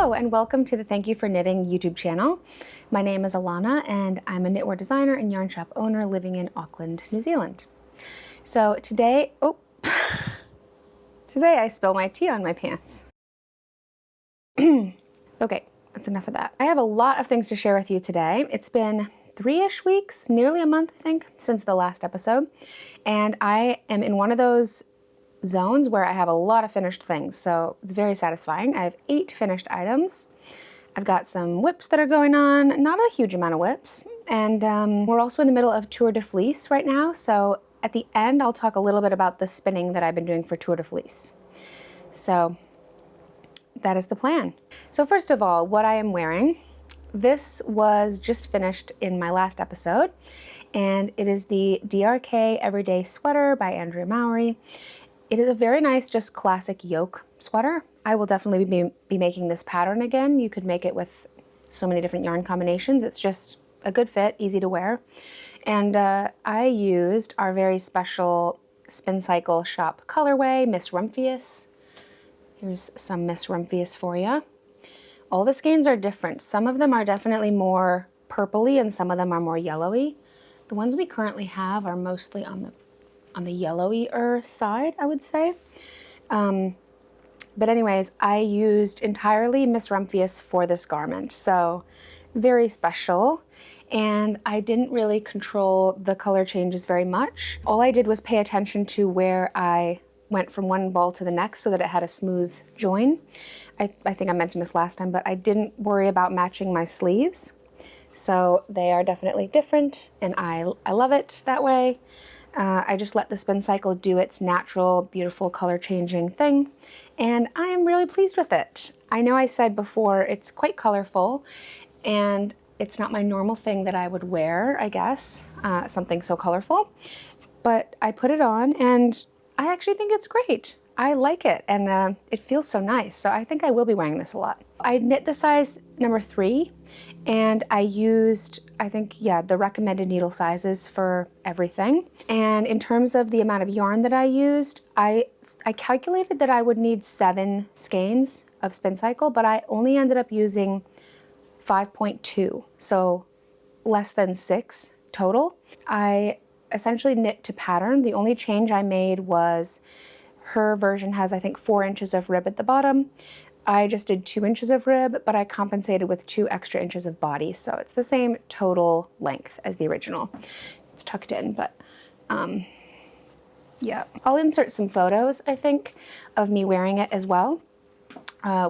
Hello and welcome to the Thank You for Knitting YouTube channel. My name is Alana and I'm a knitwear designer and yarn shop owner living in Auckland, New Zealand. So today, today I spilled my tea on my pants. Okay, that's enough of that. I have a lot of things to share with you today. It's been 3-ish weeks, nearly a month I think, since the last episode. And I am in one of those zones where I have a lot of finished things, so it's very satisfying. I have 8 finished items. I've got some whips that are going on, not a huge amount of whips, and we're also in the middle of Tour de Fleece right now, so at the end I'll talk a little bit about the spinning that I've been doing for Tour de Fleece. So that is the plan. So first of all, what I am wearing, this was just finished in my last episode, and it is the DRK Everyday Sweater by Andrea Mowry. It is a very nice, just classic yoke sweater. I will definitely be making this pattern again. You could make it with so many different yarn combinations. It's just a good fit, easy to wear. And I used our very special Spincycle shop colorway, Miss Rumphius. Here's some Miss Rumphius for you. All the skeins are different. Some of them are definitely more purpley and some of them are more yellowy. The ones we currently have are mostly on the yellowy-er side, I would say. But anyways, I used entirely Miss Rumphius for this garment, so very special. And I didn't really control the color changes very much. All I did was pay attention to where I went from one ball to the next so that it had a smooth join. I think I mentioned this last time, but I didn't worry about matching my sleeves. So they are definitely different, and I love it that way. I just let the Spincycle do its natural, beautiful color changing thing, and I am really pleased with it. I know I said before it's quite colorful, and it's not my normal thing that I would wear, I guess, something so colorful, but I put it on and I actually think it's great. I like it, and it feels so nice, so I think I will be wearing this a lot. I knit the size number 3, and I used, I think, yeah, the recommended needle sizes for everything. And in terms of the amount of yarn that I used, I calculated that I would need 7 skeins of Spincycle, but I only ended up using 5.2, so less than 6 total. I essentially knit to pattern. The only change I made was her version has, I think, 4 inches of rib at the bottom. I just did 2 inches of rib, but I compensated with 2 extra inches of body. So it's the same total length as the original. It's tucked in, but yeah. I'll insert some photos, I think, of me wearing it as well.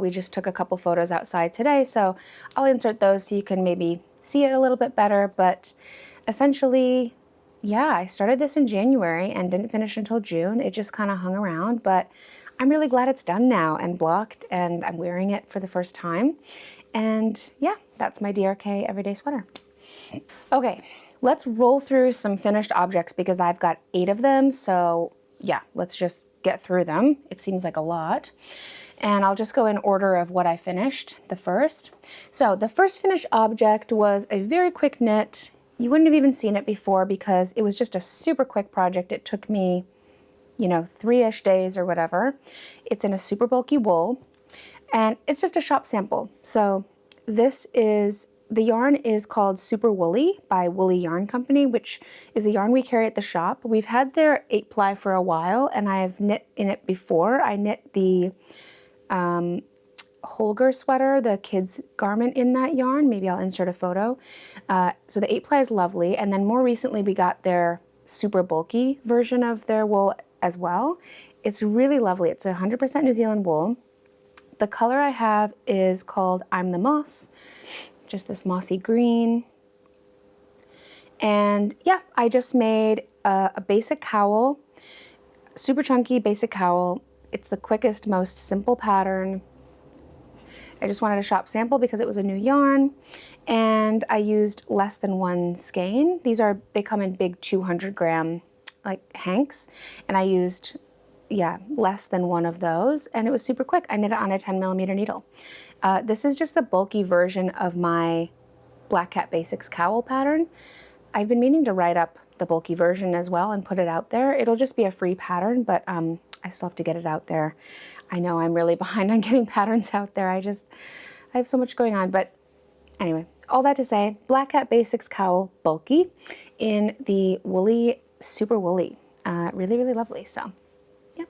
We just took a couple photos outside today, so I'll insert those so you can maybe see it a little bit better. But essentially, yeah, I started this in January and didn't finish until June. It just kind of hung around, but I'm really glad it's done now and blocked, and I'm wearing it for the first time. And yeah, that's my DRK Everyday Sweater. Okay, let's roll through some finished objects because I've got 8 of them. So yeah, let's just get through them. It seems like a lot. And I'll just go in order of what I finished the first. So the first finished object was a very quick knit. You wouldn't have even seen it before because it was just a super quick project. It took me, 3-ish days or whatever. It's in a super bulky wool, and it's just a shop sample. So this is, the yarn is called Super Woolly by Woolly Yarn Company, which is a yarn we carry at the shop. We've had their 8-ply for a while, and I have knit in it before. I knit the Holger sweater, the kids garment in that yarn. Maybe I'll insert a photo. So the 8-ply is lovely, and then more recently we got their super bulky version of their wool as well. It's really lovely. It's 100% New Zealand wool. The color I have is called I'm the Moss, just this mossy green. And yeah, I just made a basic cowl, super chunky basic cowl. It's the quickest, most simple pattern. I just wanted a shop sample because it was a new yarn, and I used less than 1 skein. They come in big 200-gram like hanks, and I used, yeah, less than 1 of those, and it was super quick. I knit it on a 10mm needle. This is just a bulky version of my Black Cat Basics Cowl pattern. I've been meaning to write up the bulky version as well and put it out there. It'll just be a free pattern, but I still have to get it out there. I know I'm really behind on getting patterns out there. I have so much going on, but anyway, all that to say, Black Cat Basics Cowl Bulky in the woolly, super woolly. Really, really lovely, so yeah.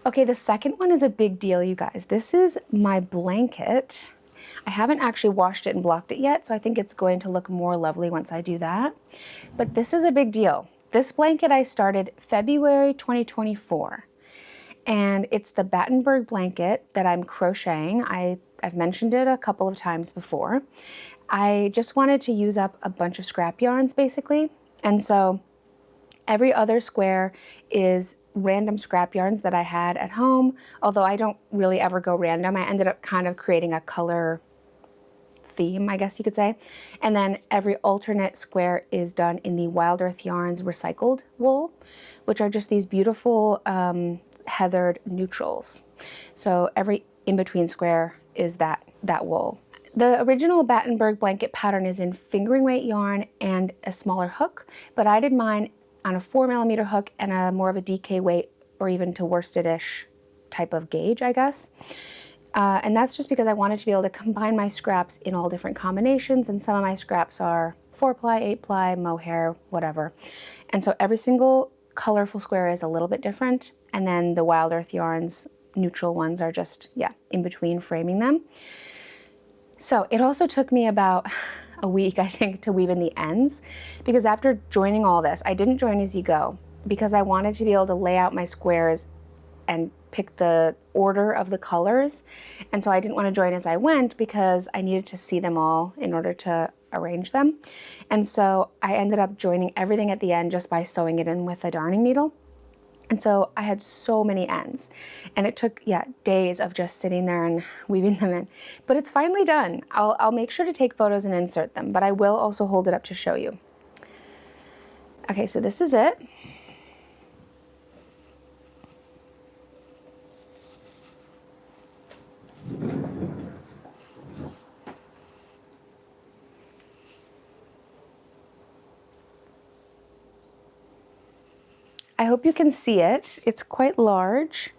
Okay, the second one is a big deal, you guys. This is my blanket. I haven't actually washed it and blocked it yet, so I think it's going to look more lovely once I do that. But this is a big deal. This blanket I started February 2024, and it's the Battenberg Blanket that I'm crocheting. I've mentioned it a couple of times before. I just wanted to use up a bunch of scrap yarns basically, and so every other square is random scrap yarns that I had at home, although I don't really ever go random. I ended up kind of creating a color theme, I guess you could say. And then every alternate square is done in the Wild Earth Yarns recycled wool, which are just these beautiful heathered neutrals. So every in-between square is that wool. The original Battenberg blanket pattern is in fingering weight yarn and a smaller hook, but I did mine on a 4mm hook and a more of a DK weight or even to worsted-ish type of gauge, I guess. And that's just because I wanted to be able to combine my scraps in all different combinations, and some of my scraps are 4-ply, 8-ply, mohair, whatever. And so every single colorful square is a little bit different, and then the Wild Earth Yarns neutral ones are just, yeah, in between framing them. So it also took me about a week, I think, to weave in the ends, because after joining all this, I didn't join as you go because I wanted to be able to lay out my squares and pick the order of the colors. And so I didn't want to join as I went because I needed to see them all in order to arrange them. And so I ended up joining everything at the end just by sewing it in with a darning needle. And so I had so many ends, and it took, yeah, days of just sitting there and weaving them in. But it's finally done. I'll make sure to take photos and insert them, but I will also hold it up to show you. Okay, so this is it. I hope you can see it. It's quite large.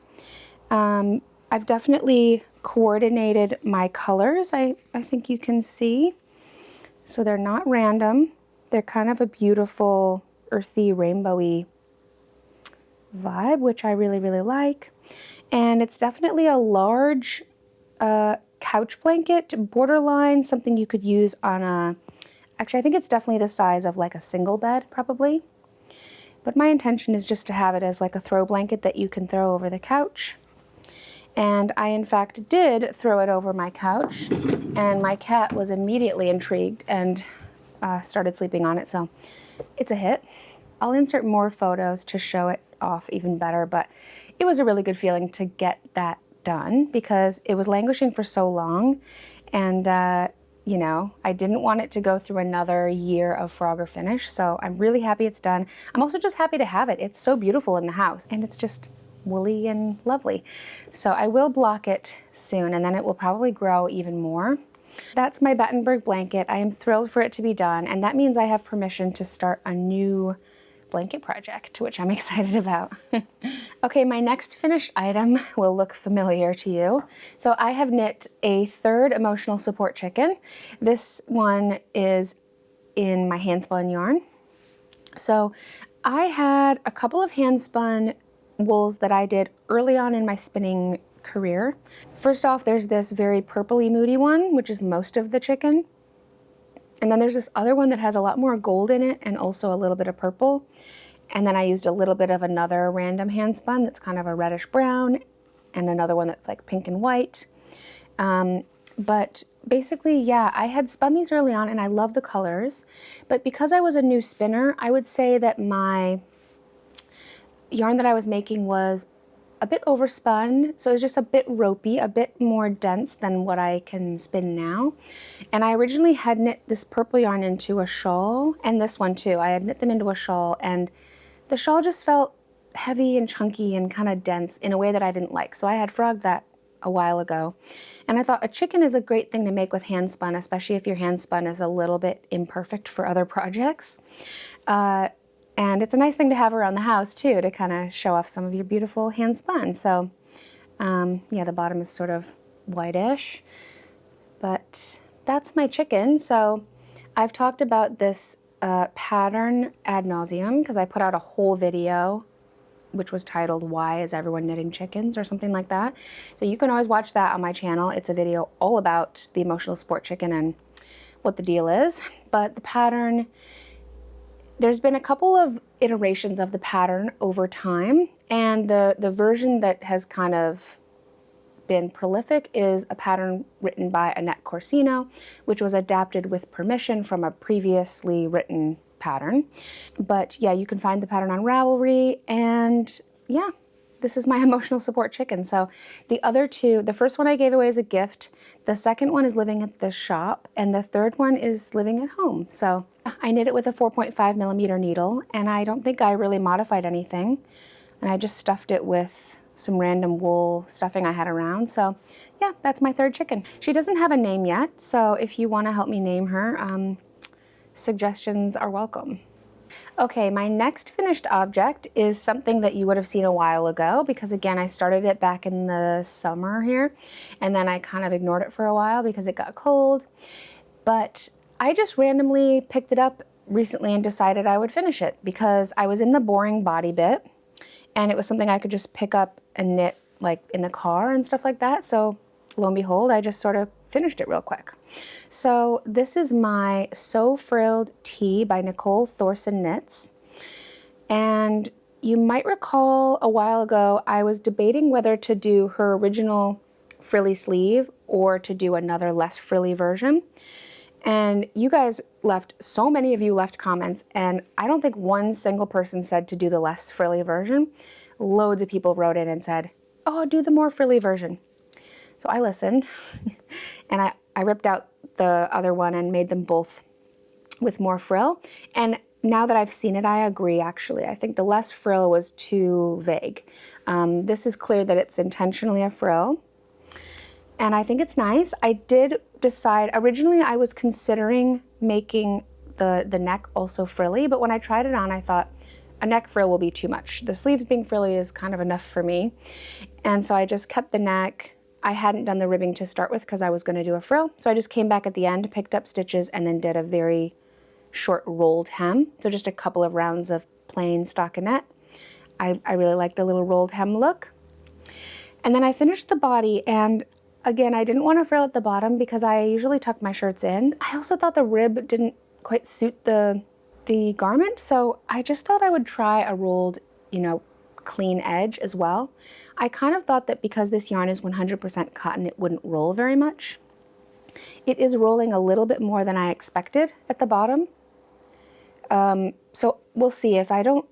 I've definitely coordinated my colors, I think you can see. So they're not random. They're kind of a beautiful, earthy, rainbowy vibe, which I really, really like. And it's definitely a large couch blanket, borderline, something you could use on a, actually I think it's definitely the size of like a single bed, probably. But my intention is just to have it as like a throw blanket that you can throw over the couch. And I, in fact, did throw it over my couch, and my cat was immediately intrigued and started sleeping on it, so it's a hit. I'll insert more photos to show it off even better, but it was a really good feeling to get that done because it was languishing for so long, and you know, I didn't want it to go through another year of Frogger finish, so I'm really happy it's done. I'm also just happy to have it. It's so beautiful in the house, and it's just woolly and lovely. So I will block it soon, and then it will probably grow even more. That's my Battenberg blanket. I am thrilled for it to be done, and that means I have permission to start a new blanket project, which I'm excited about. Okay, my next finished item will look familiar to you. So I have knit a third emotional support chicken. This one is in my handspun yarn. So I had a couple of handspun wools that I did early on in my spinning career. First off, there's this very purpley moody one, which is most of the chicken. And then there's this other one that has a lot more gold in it and also a little bit of purple. And then I used a little bit of another random handspun that's kind of a reddish brown, and another one that's like pink and white. But basically, yeah, I had spun these early on and I love the colors. But because I was a new spinner, I would say that my yarn that I was making was a bit overspun, so it was just a bit ropey, a bit more dense than what I can spin now. And I originally had knit this purple yarn into a shawl, and this one too. I had knit them into a shawl, and the shawl just felt heavy and chunky and kind of dense in a way that I didn't like. So I had frogged that a while ago. And I thought a chicken is a great thing to make with handspun, especially if your handspun is a little bit imperfect for other projects. And it's a nice thing to have around the house too, to kind of show off some of your beautiful hand spun. So yeah, the bottom is sort of whitish. But that's my chicken. So I've talked about this pattern ad nauseum because I put out a whole video which was titled "Why is Everyone Knitting Chickens?" or something like that. So you can always watch that on my channel. It's a video all about the emotional support chicken and what the deal is. But the pattern, there's been a couple of iterations of the pattern over time, and the version that has kind of been prolific is a pattern written by Annette Corsino, which was adapted with permission from a previously written pattern. But yeah, you can find the pattern on Ravelry, and yeah, this is my emotional support chicken. So the other two, the first one I gave away as a gift, the second one is living at the shop, and the third one is living at home. So I knit it with a 4.5mm needle, and I don't think I really modified anything, and I just stuffed it with some random wool stuffing I had around. So yeah, that's my third chicken. She doesn't have a name yet, so if you want to help me name her, suggestions are welcome. Okay, my next finished object is something that you would have seen a while ago, because again, I started it back in the summer here, and then I kind of ignored it for a while because it got cold. But I just randomly picked it up recently and decided I would finish it because I was in the boring body bit, and it was something I could just pick up and knit like in the car and stuff like that. So lo and behold, I just sort of finished it real quick. So this is my So Frilled Tee by Nicole ThorsonKnits. And you might recall a while ago, I was debating whether to do her original frilly sleeve or to do another less frilly version. And you guys left, so many of you left comments, and I don't think one single person said to do the less frilly version. Loads of people wrote in and said, oh, do the more frilly version. So I listened, and I ripped out the other one and made them both with more frill. And now that I've seen it, I agree, actually. I think the less frill was too vague. This is clear that it's intentionally a frill, and I think it's nice. I did decide, originally I was considering making the neck also frilly, but when I tried it on, I thought a neck frill will be too much. The sleeves being frilly is kind of enough for me. And so I just kept the neck. I hadn't done the ribbing to start with because I was going to do a frill. So I just came back at the end, picked up stitches, and then did a very short rolled hem. So just a couple of rounds of plain stockinette. I really like the little rolled hem look. And then I finished the body, and again, I didn't want to frill at the bottom because I usually tuck my shirts in. I also thought the rib didn't quite suit the garment, so I just thought I would try a rolled, clean edge as well. I kind of thought that because this yarn is 100% cotton, it wouldn't roll very much. It is rolling a little bit more than I expected at the bottom. So we'll see. If I don't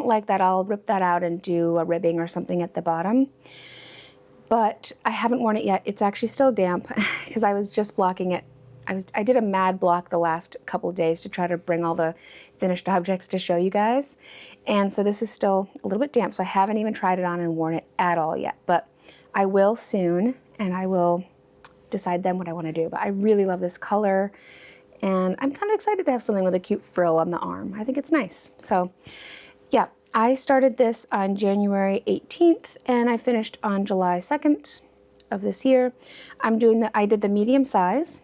like that, I'll rip that out and do a ribbing or something at the bottom. But I haven't worn it yet. It's actually still damp because I was just blocking it. I did a mad block the last couple of days to try to bring all the finished objects to show you guys. And so this is still a little bit damp, so I haven't even tried it on and worn it at all yet. But I will soon, and I will decide then what I want to do. But I really love this color, and I'm kind of excited to have something with a cute frill on the arm. I think it's nice. So yeah, I started this on January 18th, and I finished on July 2nd of this year. I did the medium size.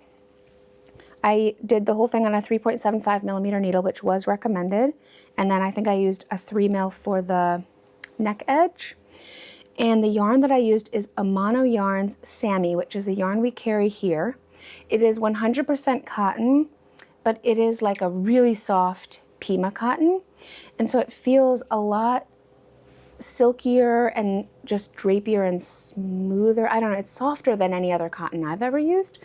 I did the whole thing on a 3.75mm needle, which was recommended. And then I think I used a 3mm for the neck edge. And the yarn that I used is Amano Yarn's Sami, which is a yarn we carry here. It is 100% cotton, but it is like a really soft Pima cotton. And so it feels a lot silkier and just drapier and smoother. I don't know, it's softer than any other cotton I've ever used.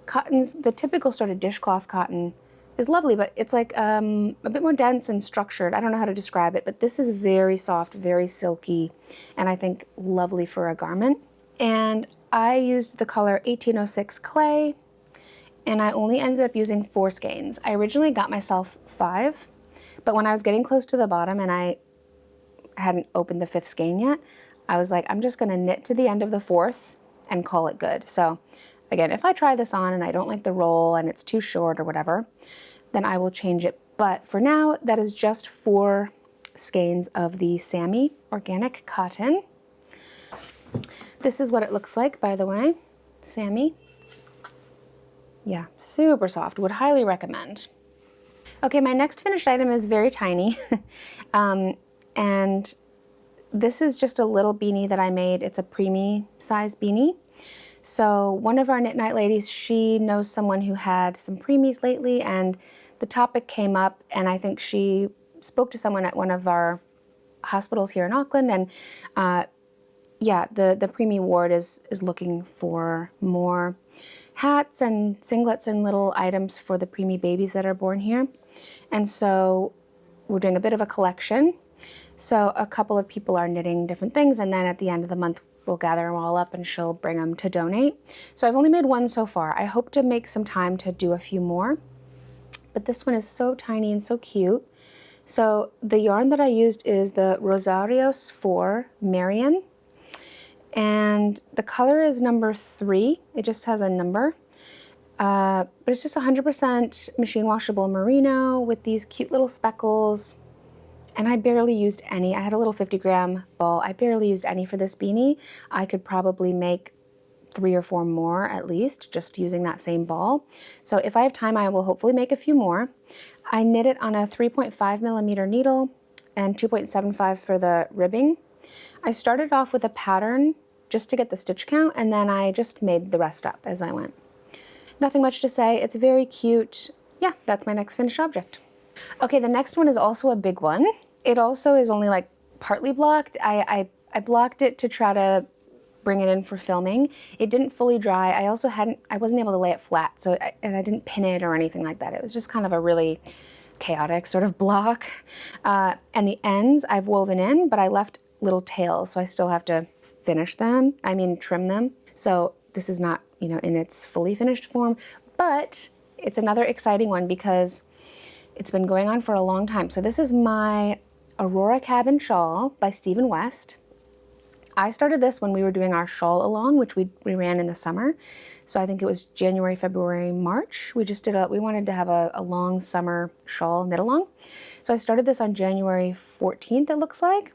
Cottons, the typical sort of dishcloth cotton is lovely, but it's like a bit more dense and structured. I don't know how to describe it, but this is very soft, very silky, and I think lovely for a garment. And I used the color 1806 clay, and I only ended up using 4 skeins. I originally got myself 5, but when I was getting close to the bottom and I hadn't opened the 5th skein yet, I was like, I'm just gonna knit to the end of the 4th and call it good. So again, if I try this on and I don't like the roll and it's too short or whatever, then I will change it. But for now, that is just 4 skeins of the Sami organic cotton. This is what it looks like, by the way, Sami. Yeah, super soft, would highly recommend. Okay, my next finished item is very tiny. And this is just a little beanie that I made. It's a preemie size beanie. So one of our Knit Night ladies, she knows someone who had some preemies lately, and the topic came up, and I think she spoke to someone at one of our hospitals here in Auckland, and yeah, the preemie ward is looking for more hats and singlets and little items for the preemie babies that are born here. And so we're doing a bit of a collection. So a couple of people are knitting different things, and then at the end of the month we'll gather them all up and she'll bring them to donate. So I've only made one so far. I hope to make some time to do a few more, but this one is so tiny and so cute. So the yarn that I used is the Rosarios for Merian, and the color is number 3. It just has a number. But it's just 100% machine washable merino with these cute little speckles. And I barely used any. I had a little 50-gram ball. I barely used any for this beanie. I could probably make 3 or 4 more at least, just using that same ball. So if I have time, I will hopefully make a few more. I knit it on a 3.5mm needle and 2.75 for the ribbing. I started off with a pattern just to get the stitch count, and then I just made the rest up as I went. Nothing much to say. It's very cute. Yeah, that's my next finished object. Okay, the next one is also a big one. It also is only like partly blocked. I blocked it to try to bring it in for filming. It didn't fully dry. I wasn't able to lay it flat, so and I didn't pin it or anything like that. It was just kind of a really chaotic sort of block. And the ends I've woven in, but I left little tails, so I still have to finish them. I mean, trim them. So this is not, you know, in its fully finished form, but it's another exciting one because it's been going on for a long time. So this is my Aurora cabin shawl by Stephen West. I started this when we were doing our shawl along, which we ran in the summer. So I think it was January, February, March. We wanted to have a long summer shawl knit along. So I started this on January 14th, it looks like,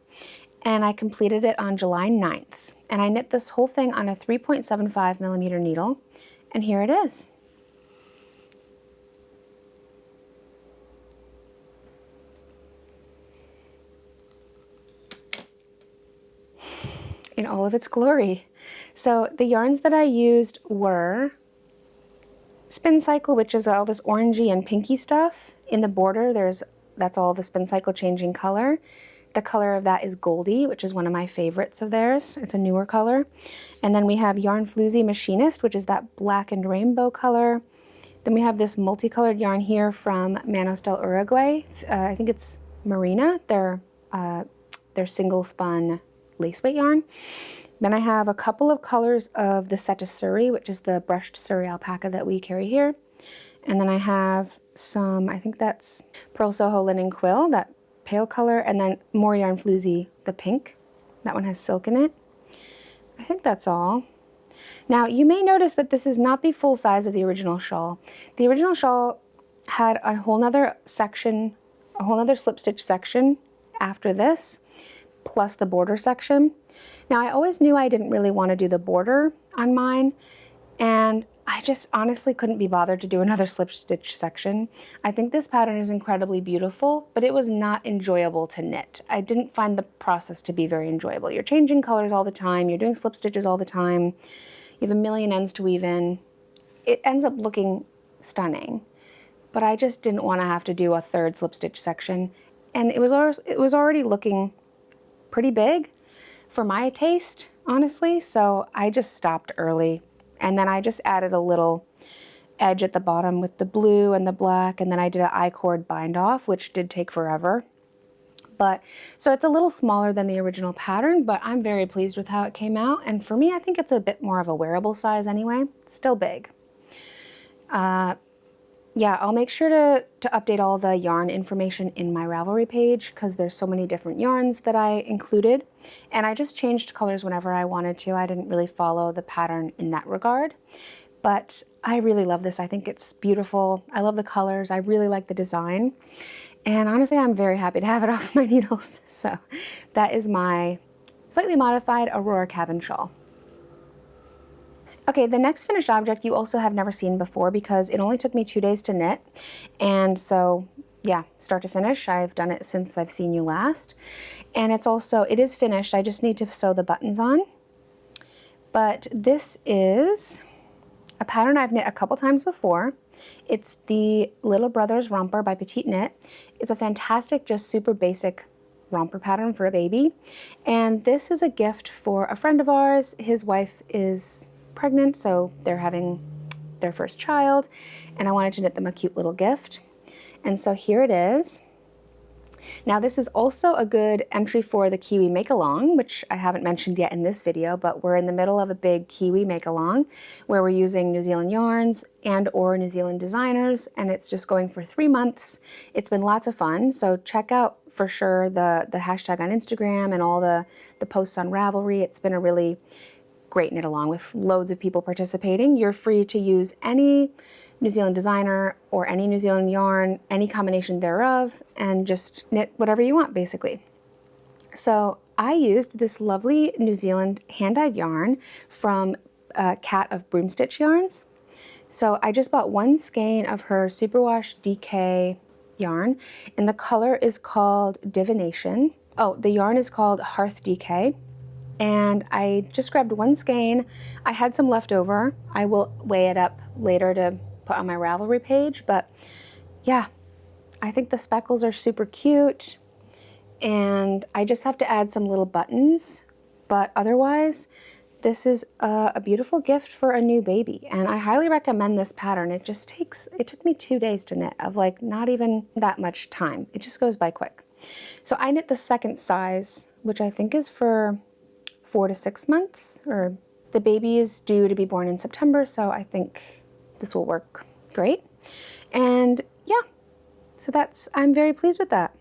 and I completed it on July 9th. And I knit this whole thing on a 3.75mm needle, and here it is. In all of its glory. So the yarns that I used were Spincycle, which is all this orangey and pinky stuff. In the border, that's all the Spincycle changing color. The color of that is Goldie, which is one of my favorites of theirs. It's a newer color. And then we have Yarnfloozy Machinist, which is that black and rainbow color. Then we have this multicolored yarn here from Manos del Uruguay. I think it's Marina, their single spun lace weight yarn. Then I have a couple of colors of the Setasuri, which is the brushed Suri alpaca that we carry here. And then I have some, I think that's Purl Soho linen quill, that pale color, and then more Yarnfloozy, the pink. That one has silk in it. I think that's all. Now you may notice that this is not the full size of the original shawl. The original shawl had a whole nother section, a whole nother slip stitch section after this, plus the border section. Now I always knew I didn't really want to do the border on mine, and I just honestly couldn't be bothered to do another slip stitch section. I think this pattern is incredibly beautiful, but it was not enjoyable to knit. I didn't find the process to be very enjoyable. You're changing colors all the time, you're doing slip stitches all the time, you have a million ends to weave in. It ends up looking stunning, but I just didn't want to have to do a third slip stitch section, and it was already looking pretty big for my taste, honestly, so I just stopped early. And then I just added a little edge at the bottom with the blue and the black, and then I did an I-cord bind off, which did take forever. But so it's a little smaller than the original pattern, but I'm very pleased with how it came out. And for me, I think it's a bit more of a wearable size anyway. It's still big. Yeah, I'll make sure to update all the yarn information in my Ravelry page because there's so many different yarns that I included. And I just changed colors whenever I wanted to. I didn't really follow the pattern in that regard. But I really love this. I think it's beautiful. I love the colors. I really like the design. And honestly, I'm very happy to have it off my needles. So that is my slightly modified Aurora cabin shawl. Okay, the next finished object you also have never seen before because it only took me 2 days to knit. And so, yeah, start to finish, I've done it since I've seen you last. And it is finished, I just need to sew the buttons on. But this is a pattern I've knit a couple times before. It's the Little Brothers Romper by Petite Knit. It's a fantastic, just super basic romper pattern for a baby. And this is a gift for a friend of ours. His wife is pregnant, so they're having their first child, and I wanted to knit them a cute little gift. And so here it is. Now this is also a good entry for the Kiwi Make-Along, which I haven't mentioned yet in this video, but we're in the middle of a big Kiwi Make-Along where we're using New Zealand yarns and or New Zealand designers, and it's just going for 3 months. It's been lots of fun, so check out for sure the hashtag on Instagram and all the posts on Ravelry. It's been a really great knit along with loads of people participating. You're free to use any New Zealand designer or any New Zealand yarn, any combination thereof, and just knit whatever you want basically. So I used this lovely New Zealand hand-dyed yarn from Cat of Broomstitch Yarns. So I just bought 1 skein of her Superwash DK yarn, and the color is called Divination. Oh, the yarn is called Hearth DK. And I just grabbed 1 skein. I had some left over. I will weigh it up later to put on my Ravelry page, but yeah, I think the speckles are super cute, and I just have to add some little buttons, but otherwise, this is a beautiful gift for a new baby, and I highly recommend this pattern. It took me 2 days to knit, of like not even that much time. It just goes by quick. So I knit the second size, which I think is for 4 to 6 months, or the baby is due to be born in September, so I think this will work great. And yeah, so I'm very pleased with that.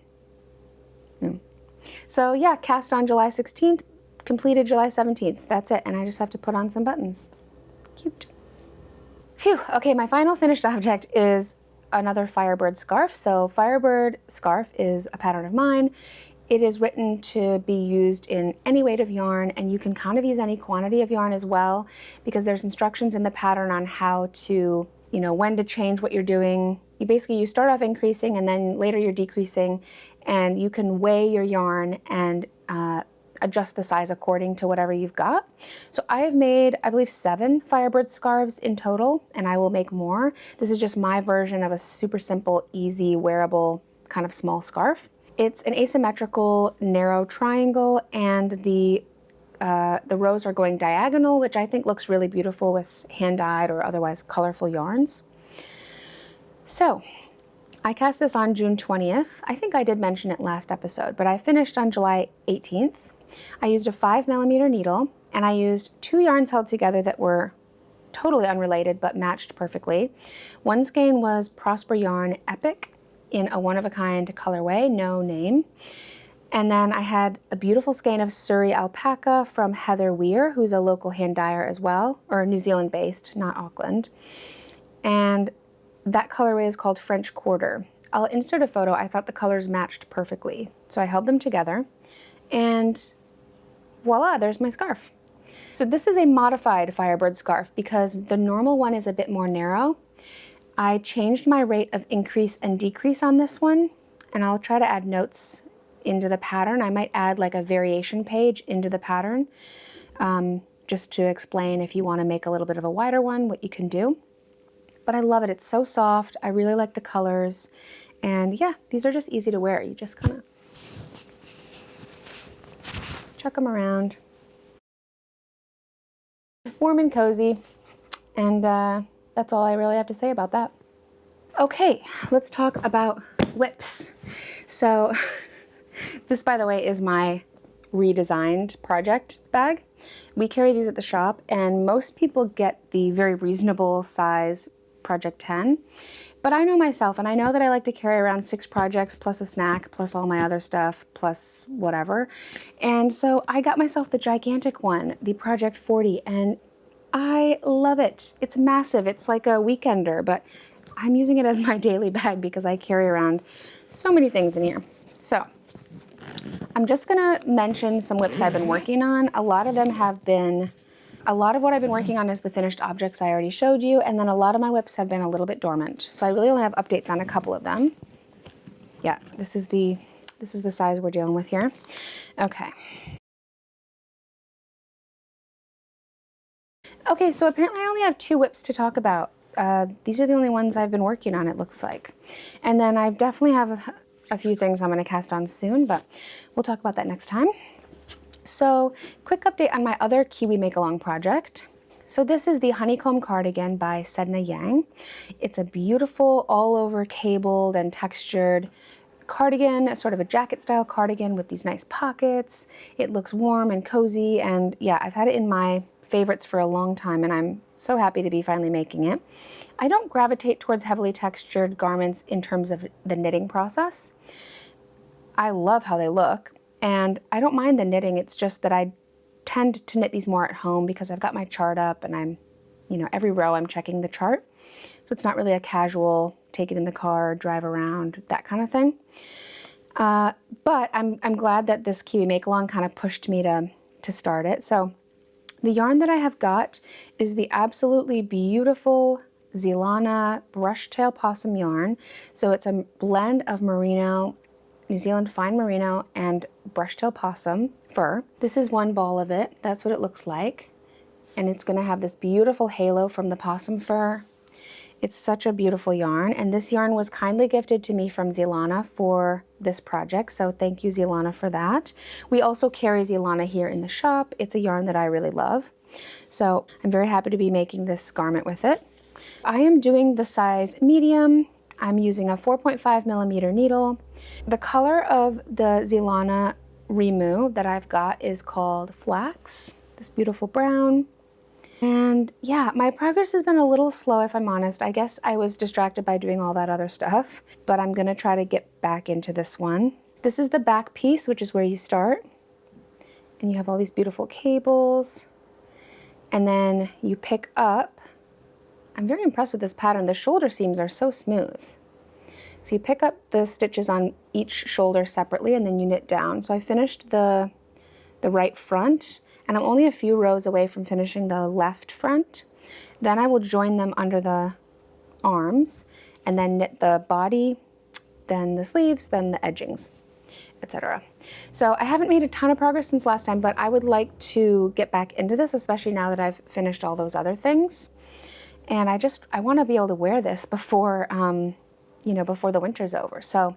So yeah, cast on July 16th, completed July 17th. That's it, and I just have to put on some buttons. Cute. Phew, okay, my final finished object is another Firebird scarf. So Firebird scarf is a pattern of mine. It is written to be used in any weight of yarn, and you can kind of use any quantity of yarn as well, because there's instructions in the pattern on how to, when to change what you're doing. You start off increasing and then later you're decreasing, and you can weigh your yarn and adjust the size according to whatever you've got. So I have made, I believe, 7 Firebird scarves in total, and I will make more. This is just my version of a super simple, easy, wearable kind of small scarf. It's an asymmetrical narrow triangle, and the rows are going diagonal, which I think looks really beautiful with hand-dyed or otherwise colorful yarns. So I cast this on June 20th. I think I did mention it last episode, but I finished on July 18th. I used a 5mm needle, and I used 2 yarns held together that were totally unrelated but matched perfectly. 1 skein was Prosper Yarn Epic in a one-of-a-kind colorway, no name. And then I had a beautiful skein of Surrey Alpaca from Heather Weir, who's a local hand dyer as well, or New Zealand based, not Auckland. And that colorway is called French Quarter. I'll insert a photo. I thought the colors matched perfectly. So I held them together, and voila, there's my scarf. So this is a modified Firebird scarf because the normal one is a bit more narrow. I changed my rate of increase and decrease on this one, and I'll try to add notes into the pattern. I might add like a variation page into the pattern, just to explain if you want to make a little bit of a wider one, what you can do. But I love it. It's so soft. I really like the colors. And yeah, these are just easy to wear. You just kind of chuck them around. Warm and cozy. And that's all I really have to say about that. Okay, let's talk about WIPs. So this, by the way, is my redesigned project bag. We carry these at the shop, and most people get the very reasonable size Project 10. But I know myself, and I know that I like to carry around 6 projects plus a snack plus all my other stuff plus whatever. And so I got myself the gigantic one, the Project 40, and I love it. It's massive. It's like a weekender, but I'm using it as my daily bag because I carry around so many things in here. So I'm just gonna mention some WIPs I've been working on. A lot of them have been A lot of what I've been working on is the finished objects I already showed you, and then a lot of my WIPs have been a little bit dormant. So I really only have updates on a couple of them. Yeah, this is the size we're dealing with here. Okay. Okay, so apparently I only have 2 WIPs to talk about. These are the only ones I've been working on, it looks like. And then I definitely have a few things I'm going to cast on soon, but we'll talk about that next time. So, quick update on my other Kiwi Make-Along project. So this is the Honeycomb Cardigan by Sedna Yang. It's a beautiful, all-over cabled and textured cardigan, sort of a jacket-style cardigan with these nice pockets. It looks warm and cozy, and yeah, I've had it in my favorites for a long time, and I'm so happy to be finally making it. I don't gravitate towards heavily textured garments in terms of the knitting process. I love how they look, and I don't mind the knitting. It's just that I tend to knit these more at home because I've got my chart up and I'm, every row I'm checking the chart. So it's not really a casual, take it in the car, drive around, that kind of thing. But I'm glad that this Kiwi Make-Along kind of pushed me to start it. So the yarn that I have got is the absolutely beautiful Zelana Brushtail Possum yarn. So it's a blend of merino, New Zealand fine merino, and brushtail possum fur. This is one ball of it. That's what it looks like. And it's gonna have this beautiful halo from the possum fur. It's such a beautiful yarn, and this yarn was kindly gifted to me from Zelana for this project, so thank you, Zelana, for that. We also carry Zelana here in the shop. It's a yarn that I really love, so I'm very happy to be making this garment with it. I am doing the size medium. I'm using a 4.5 millimeter needle. The color of the Zelana Remu that I've got is called Flax, this beautiful brown. And yeah, my progress has been a little slow, if I'm honest. I guess I was distracted by doing all that other stuff, but I'm gonna try to get back into this one. This is the back piece, which is where you start. And you have all these beautiful cables. And then you pick up. I'm very impressed with this pattern. The shoulder seams are so smooth. So you pick up the stitches on each shoulder separately and then you knit down. So I finished the right front, and I'm only a few rows away from finishing the left front. Then I will join them under the arms and then knit the body, then the sleeves, then the edgings, etc. So I haven't made a ton of progress since last time, but I would like to get back into this, especially now that I've finished all those other things. And I want to be able to wear this before, before the winter's over. So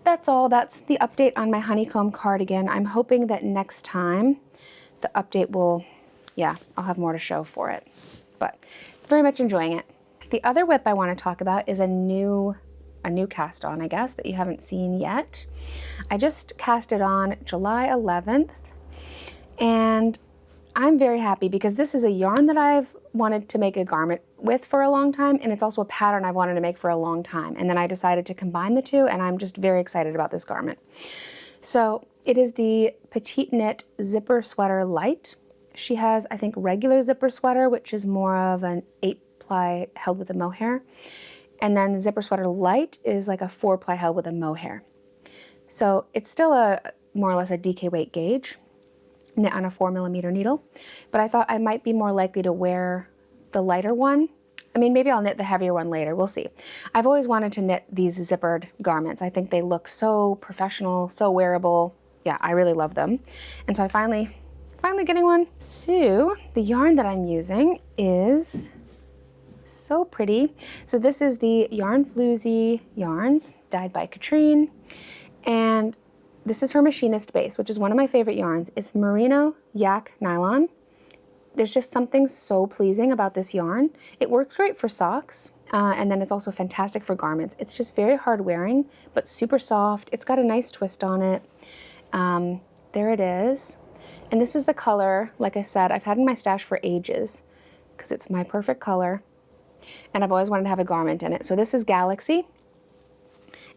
that's all. That's the update on my honeycomb cardigan. I'm hoping that next time the update will, I'll have more to show for it. But very much enjoying it. The other WIP I want to talk about is a new cast on, I guess, that you haven't seen yet. I just cast it on July 11th, and I'm very happy because this is a yarn that I've wanted to make a garment with for a long time, and it's also a pattern I've wanted to make for a long time. And then I decided to combine the two, and I'm just very excited about this garment. So it is the Petite Knit Zipper Sweater Light. She has, I think, regular zipper sweater, which is more of an 8-ply held with a mohair. And then the Zipper Sweater Light is like a 4-ply held with a mohair. So it's still more or less a DK weight gauge, knit on a 4 millimeter needle, but I thought I might be more likely to wear the lighter one. I mean, maybe I'll knit the heavier one later, we'll see. I've always wanted to knit these zippered garments. I think they look so professional, so wearable. Yeah, I really love them. And so I finally getting one. So the yarn that I'm using is so pretty. So this is the Yarnfloozy yarns, dyed by Katrine. And this is her machinist base, which is one of my favorite yarns. It's merino yak nylon. There's just something so pleasing about this yarn. It works great for socks, and then it's also fantastic for garments. It's just very hard wearing, but super soft. It's got a nice twist on it. There it is. And this is the color, like I said, I've had in my stash for ages because it's my perfect color. And I've always wanted to have a garment in it. So this is Galaxy.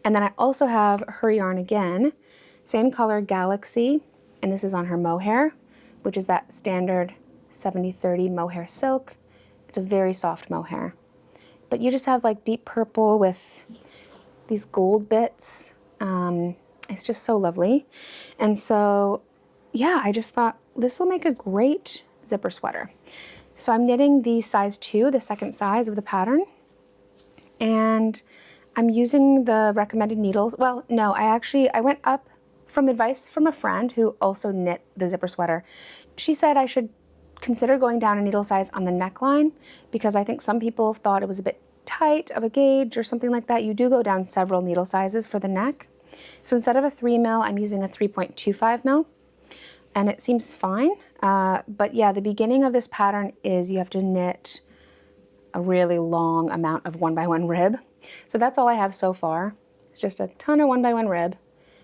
And then I also have her yarn again. Same color, Galaxy, and this is on her mohair, which is that standard 70-30 mohair silk. It's a very soft mohair. But you just have like deep purple with these gold bits. It's just so lovely. And so, yeah, I just thought this will make a great zipper sweater. So I'm knitting the size 2, the second size of the pattern, and I'm using the recommended needles. Well, no, I went up from advice from a friend who also knit the zipper sweater. She said I should consider going down a needle size on the neckline because I think some people thought it was a bit tight of a gauge or something like that. You do go down several needle sizes for the neck. So instead of a 3 mil, I'm using a 3.25 mil, and it seems fine. But yeah, the beginning of this pattern is you have to knit a really long amount of 1x1 rib. So that's all I have so far. It's just a ton of 1x1 rib.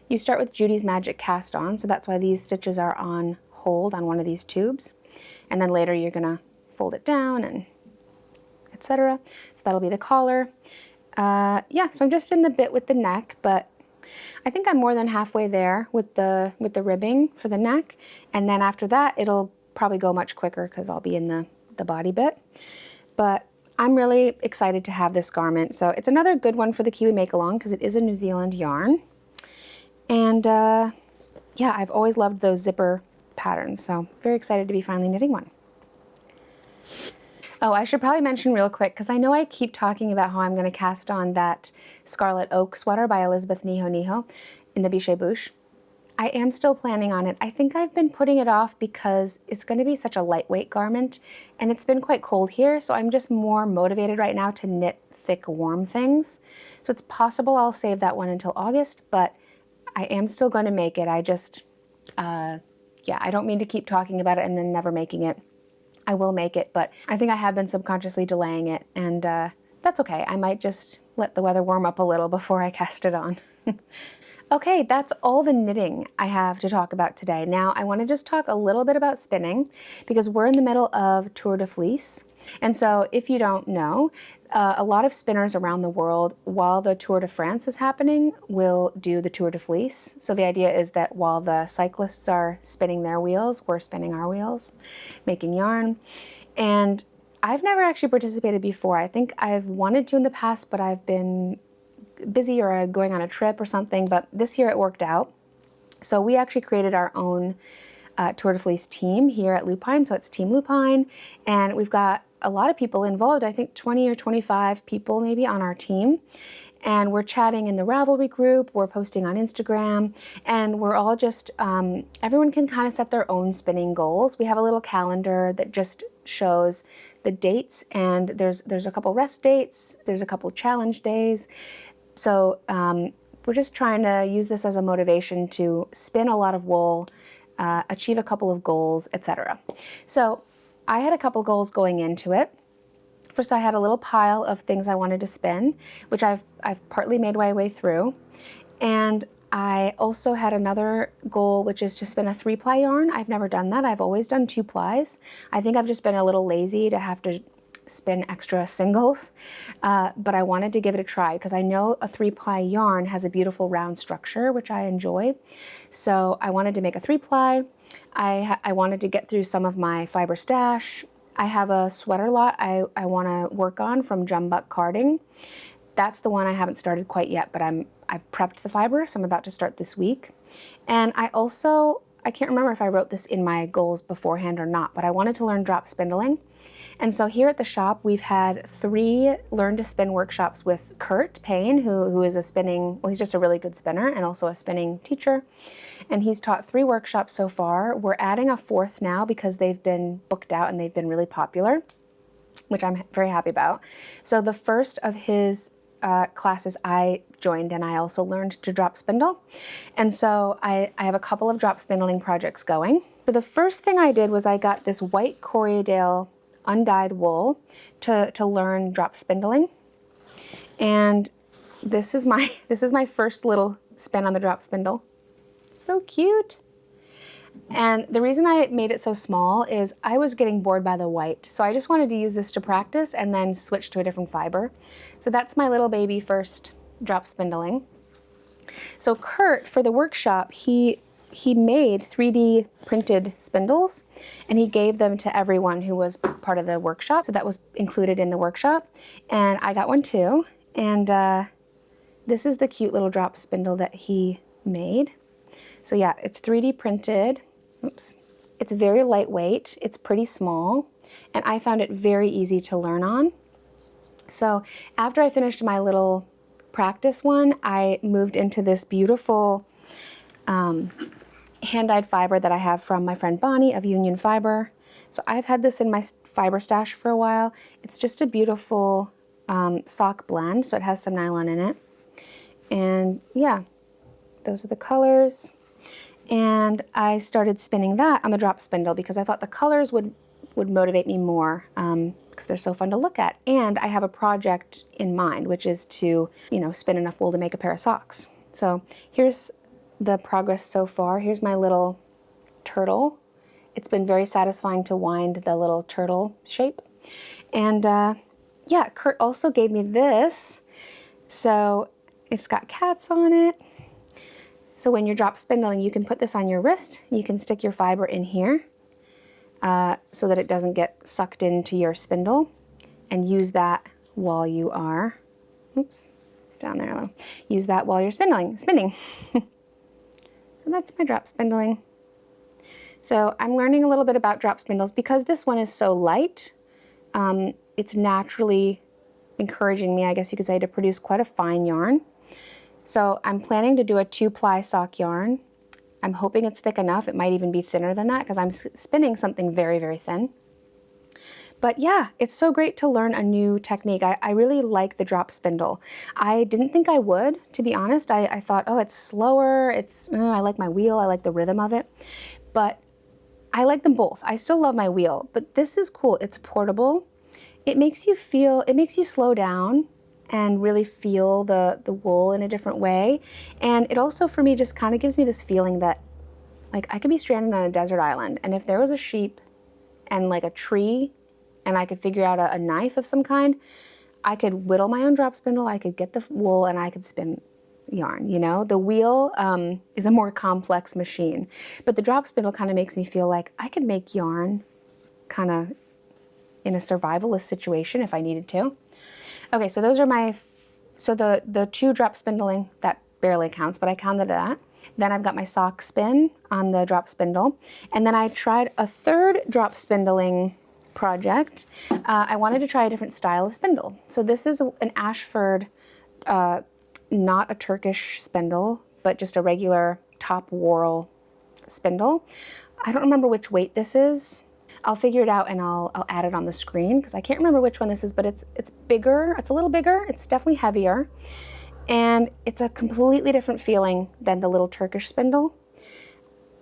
You start with Judy's Magic Cast On, so that's why these stitches are on hold on one of these tubes. And then later you're gonna fold it down and etc. So that'll be the collar. Yeah, so I'm just in the bit with the neck, but I think I'm more than halfway there with the ribbing for the neck. And then after that, it'll probably go much quicker because I'll be in the body bit. But I'm really excited to have this garment. So it's another good one for the Kiwi Make-Along because it is a New Zealand yarn. And yeah, I've always loved those zipper patterns, so very excited to be finally knitting one. Oh, I should probably mention real quick, because I know I keep talking about how I'm going to cast on that Scarlet Oak sweater by Elizabeth Niho in the Biche Bouche. I am still planning on it. I think I've been putting it off because it's going to be such a lightweight garment, and it's been quite cold here, so I'm just more motivated right now to knit thick, warm things. So it's possible I'll save that one until August, but I am still going to make it. I just, yeah, I don't mean to keep talking about it and then never making it. I will make it, but I think I have been subconsciously delaying it, and that's okay. I might just let the weather warm up a little before I cast it on. Okay, that's all the knitting I have to talk about today. Now, I want to just talk a little bit about spinning because we're in the middle of Tour de Fleece. And so if you don't know, a lot of spinners around the world, while the Tour de France is happening, will do the Tour de Fleece. So the idea is that while the cyclists are spinning their wheels, we're spinning our wheels, making yarn. And I've never actually participated before. I think I've wanted to in the past, but I've been busy or going on a trip or something, but this year it worked out. So we actually created our own Tour de Fleece team here at Loopine, so it's Team Loopine, and we've got a lot of people involved, I think 20 or 25 people maybe on our team, and we're chatting in the Ravelry group, we're posting on Instagram, and we're all just, everyone can kind of set their own spinning goals. We have a little calendar that just shows the dates, and there's a couple rest dates, there's a couple challenge days. So we're just trying to use this as a motivation to spin a lot of wool, achieve a couple of goals, etc. So I had a couple goals going into it. First, I had a little pile of things I wanted to spin, which I've partly made my way through. And I also had another goal, which is to spin a 3-ply yarn. I've never done that. I've always done 2 plies. I think I've just been a little lazy to have to spin extra singles, but I wanted to give it a try because I know a 3-ply yarn has a beautiful round structure, which I enjoy. So I wanted to make a 3-ply. I wanted to get through some of my fiber stash. I have a sweater lot I want to work on from Jumbuck Carding. That's the one I haven't started quite yet, but I've prepped the fiber, so I'm about to start this week. And I can't remember if I wrote this in my goals beforehand or not, but I wanted to learn drop spindling. And so here at the shop, we've had 3 Learn to Spin workshops with Kurt Payne, who is a spinning, well, he's just a really good spinner and also a spinning teacher. And he's taught 3 workshops so far. We're adding a 4th now because they've been booked out and they've been really popular, which I'm very happy about. So the first of his classes I joined, and I also learned to drop spindle. And so I have a couple of drop spindling projects going. So the first thing I did was I got this white Corriedale undyed wool to learn drop spindling. And this is my first little spin on the drop spindle. It's so cute. And the reason I made it so small is I was getting bored by the white. So I just wanted to use this to practice and then switch to a different fiber. So that's my little baby first drop spindling. So Kurt, for the workshop, he made 3D printed spindles and he gave them to everyone who was part of the workshop. So that was included in the workshop. And I got one too. And this is the cute little drop spindle that he made. So yeah, it's 3D printed. Oops. It's very lightweight, it's pretty small, and I found it very easy to learn on. So after I finished my little practice one, I moved into this beautiful hand-dyed fiber that I have from my friend Bonnie of Union Fiber. So I've had this in my fiber stash for a while. It's just a beautiful sock blend, so it has some nylon in it. And yeah, those are the colors. And I started spinning that on the drop spindle because I thought the colors would motivate me more because they're so fun to look at. And I have a project in mind, which is to, you know, spin enough wool to make a pair of socks. So here's the progress so far. Here's my little turtle. It's been very satisfying to wind the little turtle shape. And yeah, Kurt also gave me this. So it's got cats on it. So when you're drop spindling, you can put this on your wrist. You can stick your fiber in here so that it doesn't get sucked into your spindle, and use that while you are, oops, down there low. Use that while you're spinning. So that's my drop spindling. So I'm learning a little bit about drop spindles because this one is so light. It's naturally encouraging me, I guess you could say, to produce quite a fine yarn. So I'm planning to do a 2-ply sock yarn. I'm hoping it's thick enough. It might even be thinner than that because I'm spinning something very, very thin. But yeah, it's so great to learn a new technique. I really like the drop spindle. I didn't think I would, to be honest. I thought, oh, it's slower. I like my wheel. I like the rhythm of it. But I like them both. I still love my wheel, but this is cool. It's portable. It makes you slow down and really feel the wool in a different way. And it also, for me, just kind of gives me this feeling that, like, I could be stranded on a desert island, and if there was a sheep and like a tree, and I could figure out a knife of some kind, I could whittle my own drop spindle, I could get the wool, and I could spin yarn, you know? The wheel is a more complex machine, but the drop spindle kind of makes me feel like I could make yarn kind of in a survivalist situation if I needed to. Okay, so those are the 2 drop spindling, that barely counts, but I counted that. Then I've got my sock spin on the drop spindle. And then I tried a 3rd drop spindling project. I wanted to try a different style of spindle. So this is an Ashford, not a Turkish spindle, but just a regular top whorl spindle. I don't remember which weight this is. I'll figure it out and I'll add it on the screen because I can't remember which one this is, but it's bigger. It's a little bigger. It's definitely heavier. And it's a completely different feeling than the little Turkish spindle.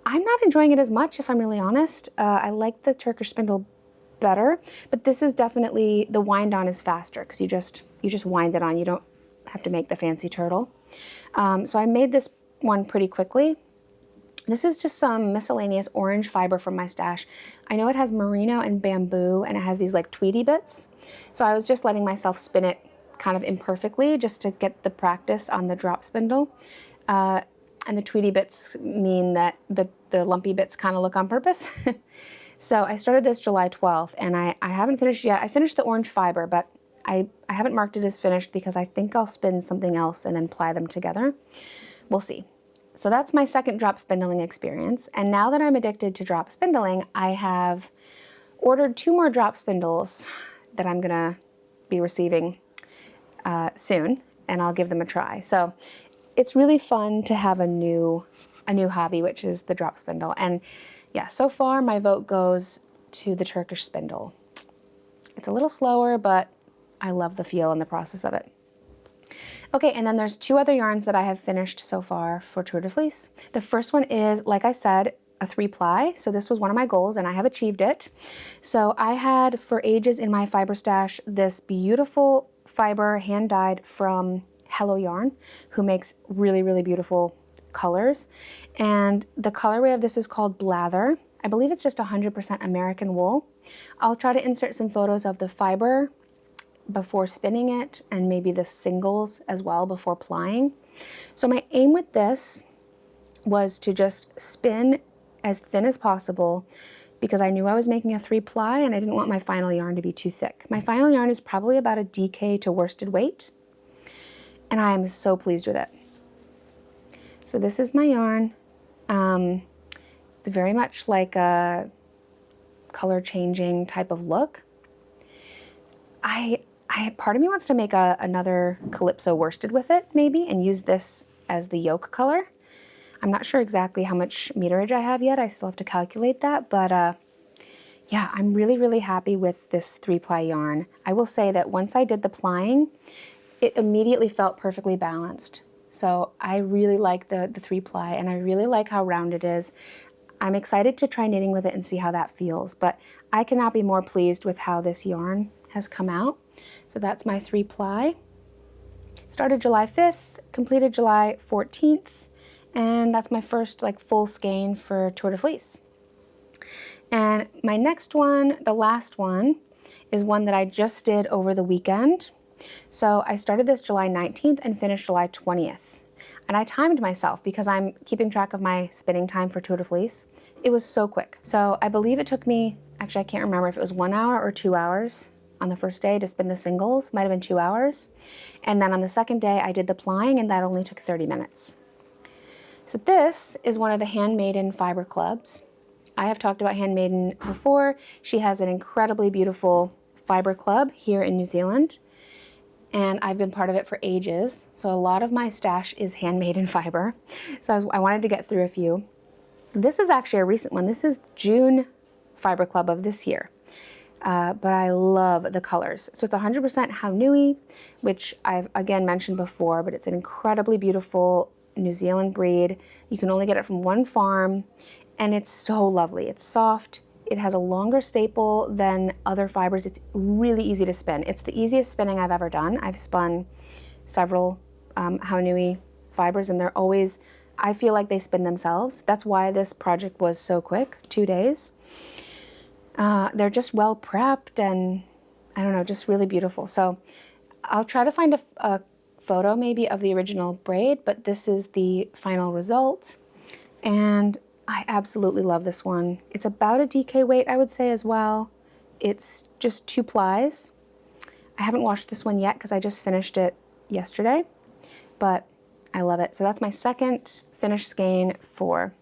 I'm not enjoying it as much, if I'm really honest. I like the Turkish spindle better, but this is definitely, the wind on is faster because you just wind it on. You don't have to make the fancy turtle. So I made this one pretty quickly. This is just some miscellaneous orange fiber from my stash. I know it has merino and bamboo, and it has these like tweedy bits. So I was just letting myself spin it kind of imperfectly just to get the practice on the drop spindle. And the tweedy bits mean that the lumpy bits kind of look on purpose. So I started this July 12th, and I haven't finished yet. I finished the orange fiber, but I haven't marked it as finished because I think I'll spin something else and then ply them together. We'll see. So that's my 2nd drop spindling experience. And now that I'm addicted to drop spindling, I have ordered 2 more drop spindles that I'm gonna be receiving soon, and I'll give them a try. So it's really fun to have a new hobby, which is the drop spindle. And yeah, so far my vote goes to the Turkish spindle. It's a little slower, but I love the feel and the process of it. Okay, and then there's 2 other yarns that I have finished so far for Tour de Fleece. The first one is, like I said, a 3-ply. So this was one of my goals, and I have achieved it. So I had for ages in my fiber stash this beautiful fiber hand-dyed from Hello Yarn, who makes really, really beautiful colors. And the colorway of this is called Blather. I believe it's just 100% American wool. I'll try to insert some photos of the fiber before spinning it, and maybe the singles as well before plying. So my aim with this was to just spin as thin as possible because I knew I was making a 3-ply and I didn't want my final yarn to be too thick. My final yarn is probably about a DK to worsted weight, and I am so pleased with it. So this is my yarn. It's very much like a color changing type of look. Part of me wants to make another Calypso worsted with it maybe and use this as the yoke color. I'm not sure exactly how much meterage I have yet. I still have to calculate that, but yeah, I'm really, really happy with this 3-ply yarn. I will say that once I did the plying, it immediately felt perfectly balanced. So I really like the 3-ply, and I really like how round it is. I'm excited to try knitting with it and see how that feels, but I cannot be more pleased with how this yarn has come out. So that's my 3-ply. Started July 5th, completed July 14th, and that's my first like full skein for Tour de Fleece. And my next one, the last one, is one that I just did over the weekend. So I started this July 19th and finished July 20th. And I timed myself because I'm keeping track of my spinning time for Tour de Fleece. It was so quick. So I believe it took me, actually I can't remember if it was 1 hour or 2 hours on the first day to spin the singles, might have been 2 hours. And then on the second day I did the plying, and that only took 30 minutes. So this is one of the Handmaiden fiber clubs. I have talked about Handmaiden before. She has an incredibly beautiful fiber club here in New Zealand, and I've been part of it for ages. So a lot of my stash is Handmaiden fiber. So I wanted to get through a few. This is actually a recent one. This is June fiber club of this year. But I love the colors. So it's 100% Haunui, which I've again mentioned before, but it's an incredibly beautiful New Zealand breed. You can only get it from one farm, and it's so lovely. It's soft. It has a longer staple than other fibers. It's really easy to spin. It's the easiest spinning I've ever done. I've spun several Haunui fibers, and they're always, I feel like they spin themselves. That's why this project was so quick, 2 days. They're just well prepped, and I don't know, just really beautiful. So I'll try to find a photo maybe of the original braid, but this is the final result. And I absolutely love this one. It's about a DK weight, I would say, as well. It's just 2 plies. I haven't washed this one yet because I just finished it yesterday, but I love it. So that's my second finished skein for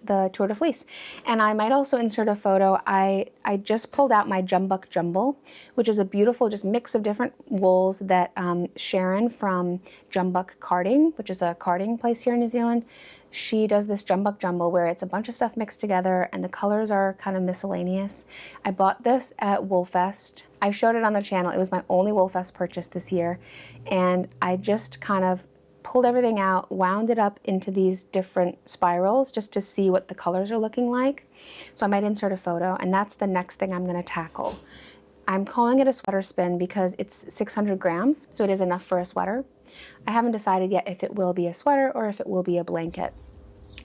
the Tour de Fleece. And I might also insert a photo. I just pulled out my Jumbuck Jumble, which is a beautiful just mix of different wools that Sharon from Jumbuck Carding, which is a carding place here in New Zealand, she does this Jumbuck Jumble where it's a bunch of stuff mixed together and the colors are kind of miscellaneous. I bought this at Woolfest. I showed it on the channel. It was my only Woolfest purchase this year, and I just kind of pulled everything out, wound it up into these different spirals just to see what the colors are looking like. So I might insert a photo, and that's the next thing I'm going to tackle. I'm calling it a sweater spin because it's 600 grams, so it is enough for a sweater. I haven't decided yet if it will be a sweater or if it will be a blanket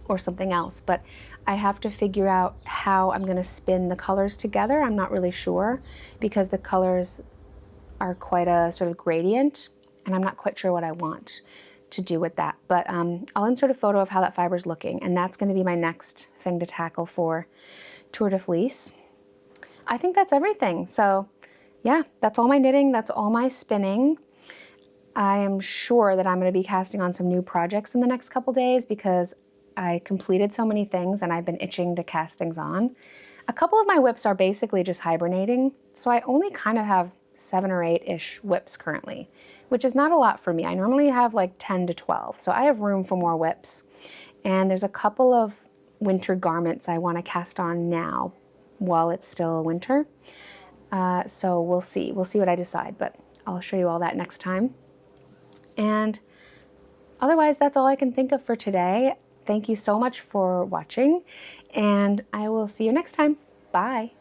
or something else, but I have to figure out how I'm going to spin the colors together. I'm not really sure because the colors are quite a sort of gradient, and I'm not quite sure what I want to do with that. But I'll insert a photo of how that fiber's looking, and that's going to be my next thing to tackle for Tour de Fleece. I think that's everything. So yeah, that's all my knitting, that's all my spinning. I am sure that I'm going to be casting on some new projects in the next couple days because I completed so many things and I've been itching to cast things on. A couple of my whips are basically just hibernating, so I only kind of have 7 or 8-ish whips currently, which is not a lot for me. I normally have like 10 to 12, so I have room for more whips. And there's a couple of winter garments I want to cast on now while it's still winter. So we'll see what I decide, but I'll show you all that next time. And otherwise, that's all I can think of for today. Thank you so much for watching, and I will see you next time. Bye.